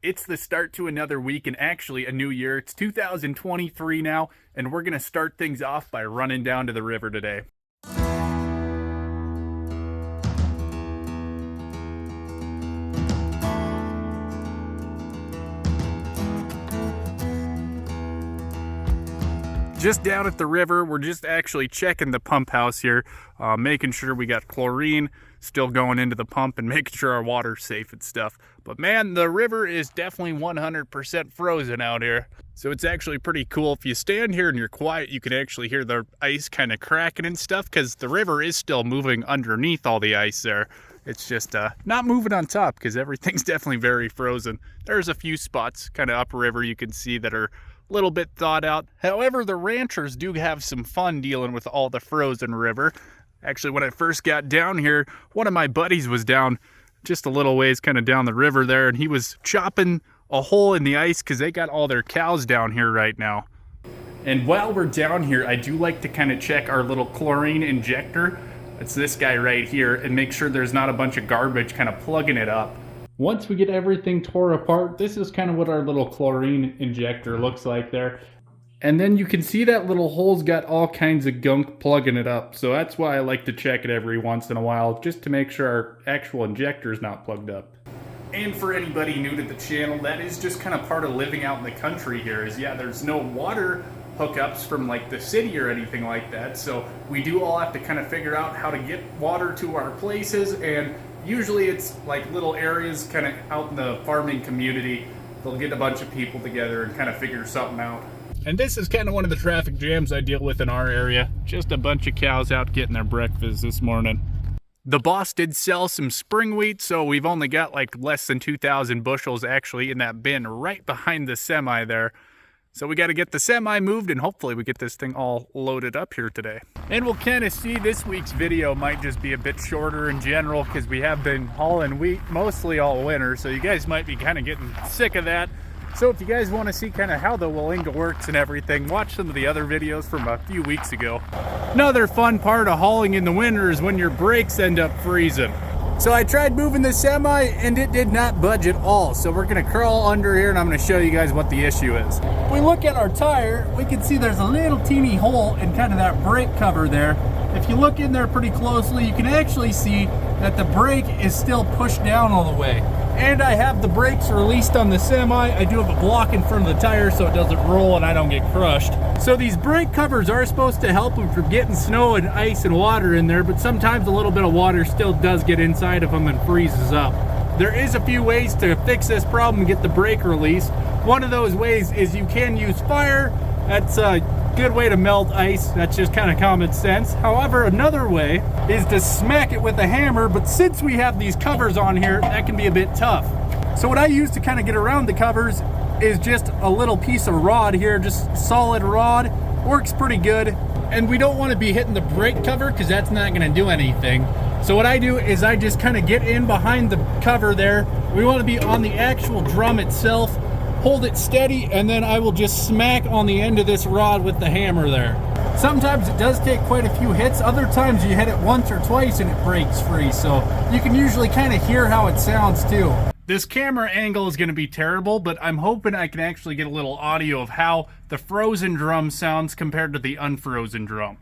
It's the start to another week and actually a new year. It's 2023 now, and we're going to start things off by running down to the river today. Just down at the river, we're just actually checking the pump house here, making sure we got chlorine still going into the pump and making sure our water's safe and stuff. But man, the river is definitely 100% frozen out here. So it's actually pretty cool. If you stand here and you're quiet, you can actually hear the ice kind of cracking and stuff because the river is still moving underneath all the ice there. It's just not moving on top because everything's definitely very frozen. There's a few spots kind of upriver you can see that are little bit thawed out. However, the ranchers do have some fun dealing with all the frozen river. Actually, when I first got down here, one of my buddies was down just a little ways kind of down the river there, and he was chopping a hole in the ice because they got all their cows down here right now. And while we're down here, I do like to kind of check our little chlorine injector. It's this guy right here, and make sure there's not a bunch of garbage kind of plugging it up. Once we get everything tore apart, this is kind of what our little chlorine injector looks like there. And then you can see that little hole's got all kinds of gunk plugging it up. So that's why I like to check it every once in a while, just to make sure our actual injector is not plugged up. And for anybody new to the channel, that is just kind of part of living out in the country here is, yeah, there's no water hookups from like the city or anything like that. So we do all have to kind of figure out how to get water to our places, and usually it's like little areas kind of out in the farming community. They'll get a bunch of people together and kind of figure something out. And this is kind of one of the traffic jams I deal with in our area. Just a bunch of cows out getting their breakfast this morning. The boss did sell some spring wheat, so we've only got like less than 2,000 bushels actually in that bin right behind the semi there. So we got to get the semi moved, and hopefully we get this thing all loaded up here today. And we'll kind of see this week's video might just be a bit shorter in general because we have been hauling wheat mostly all winter. So you guys might be kind of getting sick of that. So if you guys want to see kind of how the Willinga works and everything, watch some of the other videos from a few weeks ago. Another fun part of hauling in the winter is when your brakes end up freezing. So I tried moving the semi and it did not budge at all. So we're gonna crawl under here and I'm gonna show you guys what the issue is. If we look at our tire, we can see there's a little teeny hole in kind of that brake cover there. If you look in there pretty closely, you can actually see that the brake is still pushed down all the way. And I have the brakes released on the semi. I do have a block in front of the tire so it doesn't roll and I don't get crushed. So these brake covers are supposed to help them from getting snow and ice and water in there, but sometimes a little bit of water still does get inside of them and freezes up. There is a few ways to fix this problem and get the brake release. One of those ways is you can use fire. That's a good way to melt ice. That's just kind of common sense. However, another way is to smack it with a hammer, but since we have these covers on here, that can be a bit tough. So what I use to kind of get around the covers is just a little piece of rod here, just solid rod. Works pretty good. And we don't want to be hitting the brake cover because that's not going to do anything. So what I do is I just kind of get in behind the cover there. We want to be on the actual drum itself. Hold it steady, and then I will just smack on the end of this rod with the hammer there. Sometimes it does take quite a few hits. Other times you hit it once or twice and it breaks free. So you can usually kind of hear how it sounds too. This camera angle is going to be terrible, but I'm hoping I can actually get a little audio of how the frozen drum sounds compared to the unfrozen drum.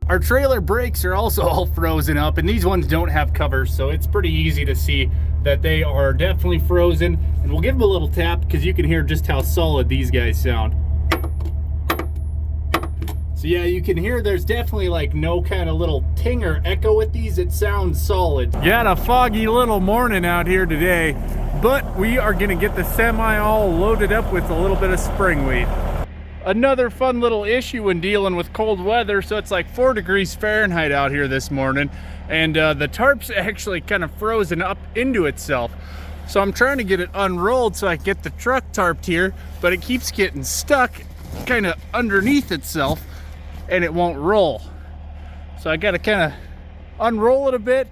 Our trailer brakes are also all frozen up, and these ones don't have covers, so it's pretty easy to see that they are definitely frozen. And we'll give them a little tap because you can hear just how solid these guys sound. So yeah, you can hear there's definitely like no kind of little ting or echo with these. It sounds solid. Got a foggy little morning out here today, but we are gonna get the semi all loaded up with a little bit of spring wheat. Another fun little issue when dealing with cold weather, so it's like 4 degrees Fahrenheit out here this morning, and the tarp's actually kind of frozen up into itself. So I'm trying to get it unrolled so I can get the truck tarped here, but it keeps getting stuck kind of underneath itself and it won't roll. So I got to kind of unroll it a bit,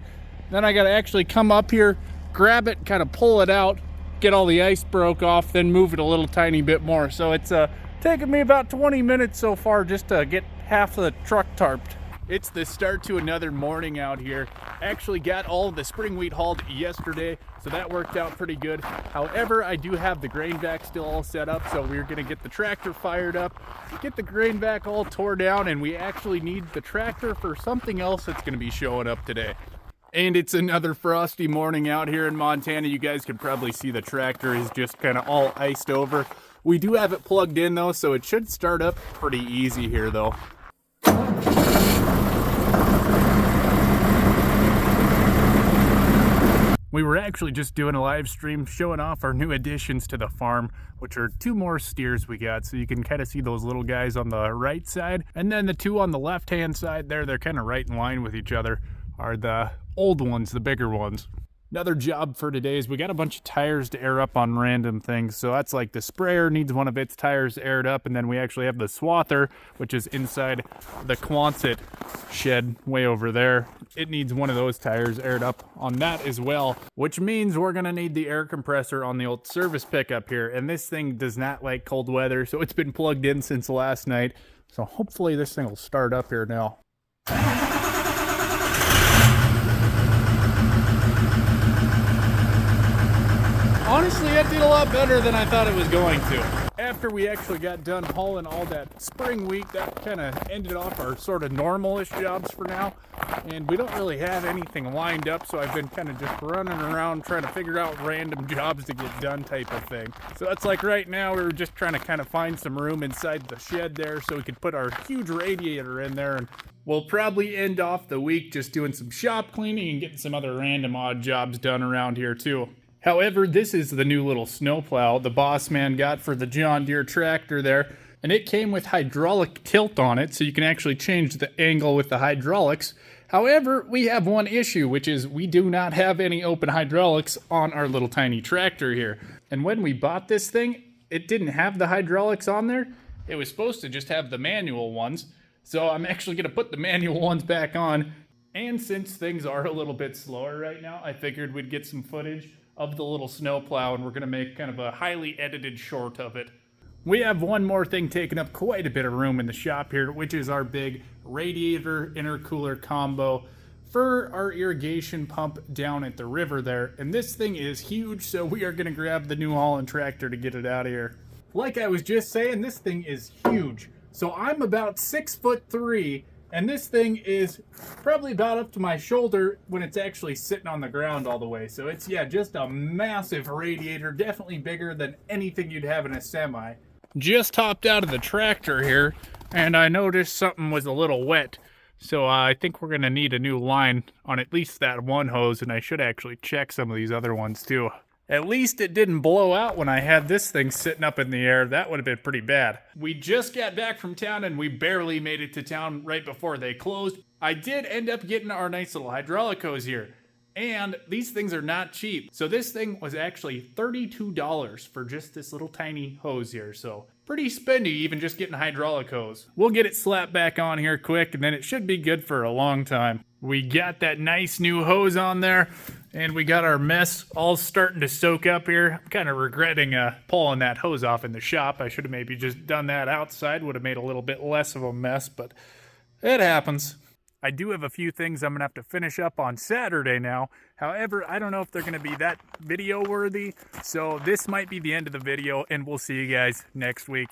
then I got to actually come up here, grab it, kind of pull it out, get all the ice broke off, then move it a little tiny bit more. So it's taken me about 20 minutes so far just to get half of the truck tarped. It's the start to another morning out here. Actually got all of the spring wheat hauled yesterday, so that worked out pretty good. However, I do have the grain vac still all set up, so we're gonna get the tractor fired up, get the grain vac all tore down, and we actually need the tractor for something else that's gonna be showing up today. And it's another frosty morning out here in Montana. You guys can probably see the tractor is just kind of all iced over. We do have it plugged in though, so it should start up pretty easy here though. We were actually just doing a live stream showing off our new additions to the farm, which are 2 more steers we got. So you can kind of see those little guys on the right side, and then the 2 on the left hand side there, they're kind of right in line with each other, are the old ones, the bigger ones. Another job for today is we got a bunch of tires to air up on random things. So that's like the sprayer needs one of its tires aired up, and then we actually have the swather, which is inside the Quonset shed way over there. It needs one of those tires aired up on that as well, which means we're gonna need the air compressor on the old service pickup here. And this thing does not like cold weather, so it's been plugged in since last night. So hopefully this thing will start up here now. Honestly, that did a lot better than I thought it was going to. After we actually got done hauling all that spring wheat, that kind of ended off our sort of normal-ish jobs for now. And we don't really have anything lined up, so I've been kind of just running around trying to figure out random jobs to get done type of thing. So that's like right now, we were just trying to kind of find some room inside the shed there so we could put our huge radiator in there. And we'll probably end off the week just doing some shop cleaning and getting some other random odd jobs done around here too. However, this is the new little snowplow the boss man got for the John Deere tractor there, and it came with hydraulic tilt on it, so you can actually change the angle with the hydraulics. However, we have one issue, which is we do not have any open hydraulics on our little tiny tractor here. And when we bought this thing, it didn't have the hydraulics on there. It was supposed to just have the manual ones, so I'm actually going to put the manual ones back on. And since things are a little bit slower right now, I figured we'd get some footage of the little snowplow, and we're gonna make kind of a highly edited short of it. We have one more thing taking up quite a bit of room in the shop here, which is our big radiator intercooler combo for our irrigation pump down at the river there. And this thing is huge, so we are gonna grab the New Holland tractor to get it out of here. Like I was just saying, this thing is huge. So I'm about 6'3", and this thing is probably about up to my shoulder when it's actually sitting on the ground all the way. So it's, yeah, just a massive radiator, definitely bigger than anything you'd have in a semi. Just hopped out of the tractor here, and I noticed something was a little wet. So I think we're gonna need a new line on at least that one hose, and I should actually check some of these other ones too. At least it didn't blow out when I had this thing sitting up in the air. That would have been pretty bad. We just got back from town and we barely made it to town right before they closed. I did end up getting our nice little hydraulic hose here. And these things are not cheap. So this thing was actually $32 for just this little tiny hose here. So pretty spendy even just getting a hydraulic hose. We'll get it slapped back on here quick and then it should be good for a long time. We got that nice new hose on there. And we got our mess all starting to soak up here. I'm kind of regretting pulling that hose off in the shop. I should have maybe just done that outside. Would have made a little bit less of a mess, but it happens. I do have a few things I'm going to have to finish up on Saturday now. However, I don't know if they're going to be that video worthy. So this might be the end of the video, and we'll see you guys next week.